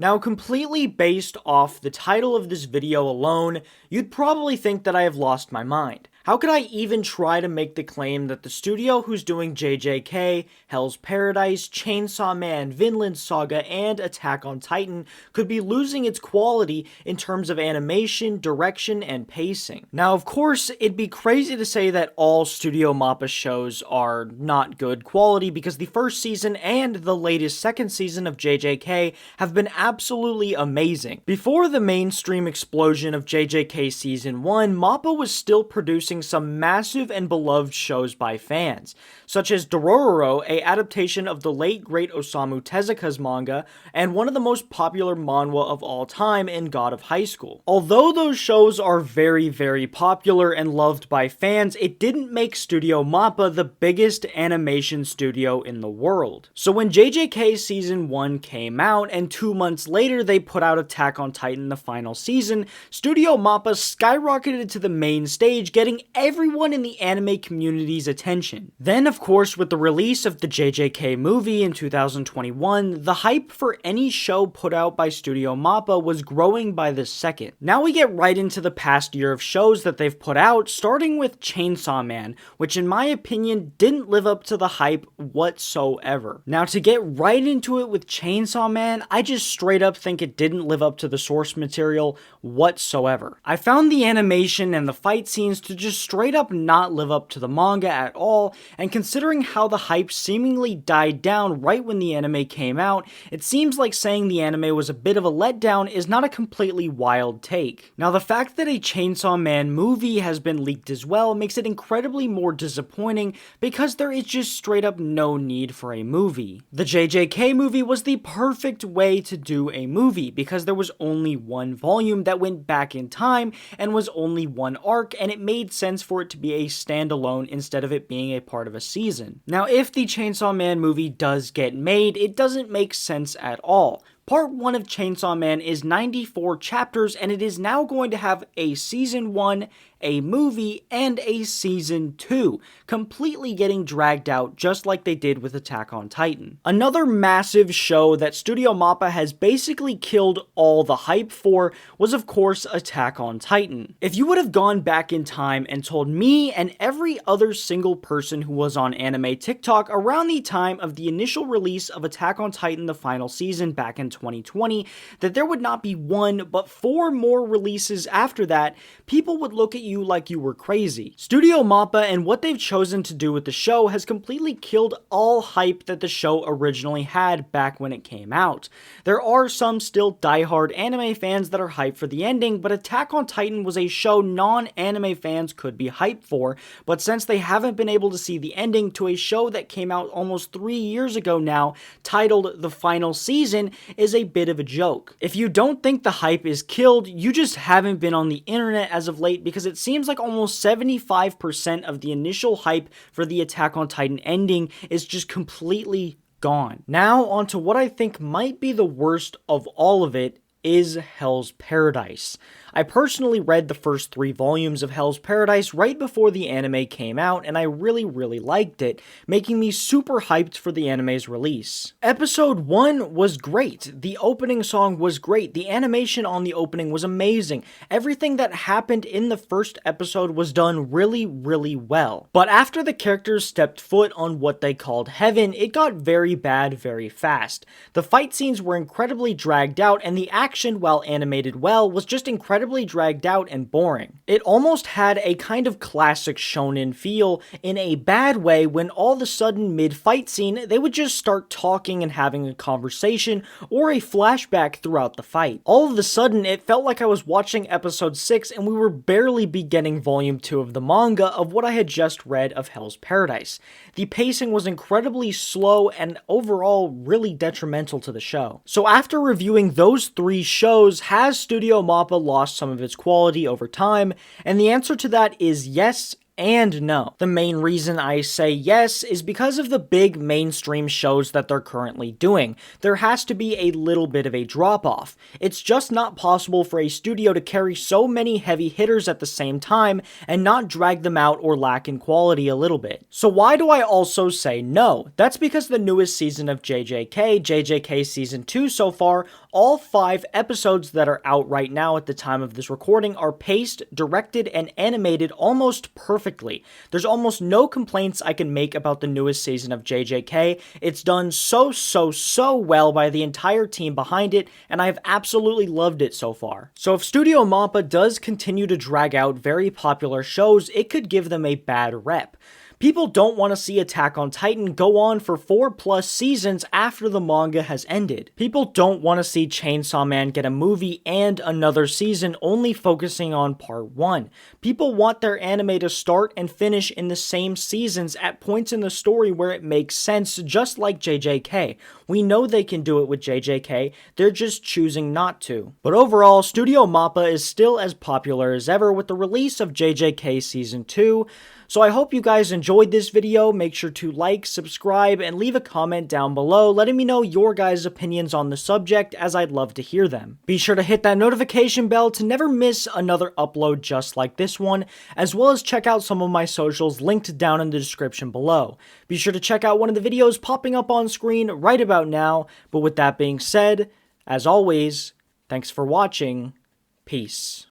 Now, completely based off the title of this video alone, you'd probably think that I have lost my mind. How could I even try to make the claim that the studio who's doing JJK, Hell's Paradise, Chainsaw Man, Vinland Saga, and Attack on Titan could be losing its quality in terms of animation, direction, and pacing? Now, of course, it'd be crazy to say that all Studio Mappa shows are not good quality because the first season and the latest second season of JJK have been absolutely amazing. Before the mainstream explosion of JJK Season 1, Mappa was still producing some massive and beloved shows by fans, such as Dororo, a adaptation of the late great Osamu Tezuka's manga, and one of the most popular manhwa of all time in God of High School. Although those shows are very popular and loved by fans, it didn't make Studio Mappa the biggest animation studio in the world. So when JJK Season 1 came out, and 2 months later they put out Attack on Titan the final season, Studio Mappa skyrocketed to the main stage, getting everyone in the anime community's attention. Then, of course, with the release of the JJK movie in 2021, the hype for any show put out by Studio Mappa was growing by the second. Now we get right into the past year of shows that they've put out, starting with Chainsaw Man, which in my opinion didn't live up to the hype whatsoever. Now, to get right into it with Chainsaw Man, I just straight up think it didn't live up to the source material whatsoever. I found the animation and the fight scenes to just straight up not live up to the manga at all, and considering how the hype seemingly died down right when the anime came out, it seems like saying the anime was a bit of a letdown is not a completely wild take. Now, the fact that a Chainsaw Man movie has been leaked as well makes it incredibly more disappointing because there is just straight up no need for a movie. The JJK movie was the perfect way to do a movie because there was only one volume that went back in time and was only one arc, and it made sense for it to be a standalone instead of it being a part of a season. Now, if the Chainsaw Man movie does get made, it doesn't make sense at all. Part 1 of Chainsaw Man is 94 chapters, and it is now going to have a Season 1, a movie, and a Season 2, completely getting dragged out just like they did with Attack on Titan. Another massive show that Studio Mappa has basically killed all the hype for was, of course, Attack on Titan. If you would have gone back in time and told me and every other single person who was on anime TikTok around the time of the initial release of Attack on Titan the final season back in 2020 that there would not be one but 4 more releases after that, people would look at you like you were crazy. Studio Mappa and what they've chosen to do with the show has completely killed all hype that the show originally had back when it came out. There are some still diehard anime fans that are hyped for the ending, but Attack on Titan was a show non-anime fans could be hyped for, but since they haven't been able to see the ending to a show that came out almost 3 years ago now, titled The Final Season, is a bit of a joke. If you don't think the hype is killed, you just haven't been on the internet as of late, because it seems like almost 75% of the initial hype for the Attack on Titan ending is just completely gone. Now, onto what I think might be the worst of all of it is Hell's Paradise. I personally read the first 3 volumes of Hell's Paradise right before the anime came out, and I really liked it, making me super hyped for the anime's release. Episode 1 was great. The opening song was great. The animation on the opening was amazing. Everything that happened in the first episode was done really well. But after the characters stepped foot on what they called heaven, it got very bad very fast. The fight scenes were incredibly dragged out, and the action, while animated well, was just incredibly dragged out and boring. It almost had a kind of classic shonen feel in a bad way when all of a sudden mid-fight scene they would just start talking and having a conversation or a flashback throughout the fight. All of a sudden it felt like I was watching episode 6 and we were barely beginning volume 2 of the manga of what I had just read of Hell's Paradise. The pacing was incredibly slow and overall really detrimental to the show. So after reviewing those 3 shows, has Studio Mappa lost some of its quality over time? And the answer to that is yes and no. The main reason I say yes is because of the big mainstream shows that they're currently doing. There has to be a little bit of a drop-off. It's just not possible for a studio to carry so many heavy hitters at the same time and not drag them out or lack in quality a little bit. So why do I also say no? That's because the newest season of JJK Season 2 so far, All 5 episodes that are out right now at the time of this recording are paced, directed, and animated almost perfectly. There's almost no complaints I can make about the newest season of JJK. It's done so well by the entire team behind it, and I've absolutely loved it so far. So if Studio Mappa does continue to drag out very popular shows, it could give them a bad rep. People don't want to see Attack on Titan go on for 4+ seasons after the manga has ended. People don't want to see Chainsaw Man get a movie and another season only focusing on part 1. People want their anime to start and finish in the same seasons at points in the story where it makes sense, just like JJK. We know they can do it with JJK, they're just choosing not to. But overall, Studio Mappa is still as popular as ever with the release of JJK Season 2, so I hope you guys enjoyed this video. Make sure to like, subscribe, and leave a comment down below letting me know your guys' opinions on the subject, as I'd love to hear them. Be sure to hit that notification bell to never miss another upload just like this one, as well as check out some of my socials linked down in the description below. Be sure to check out one of the videos popping up on screen right about now, but with that being said, as always, thanks for watching, peace.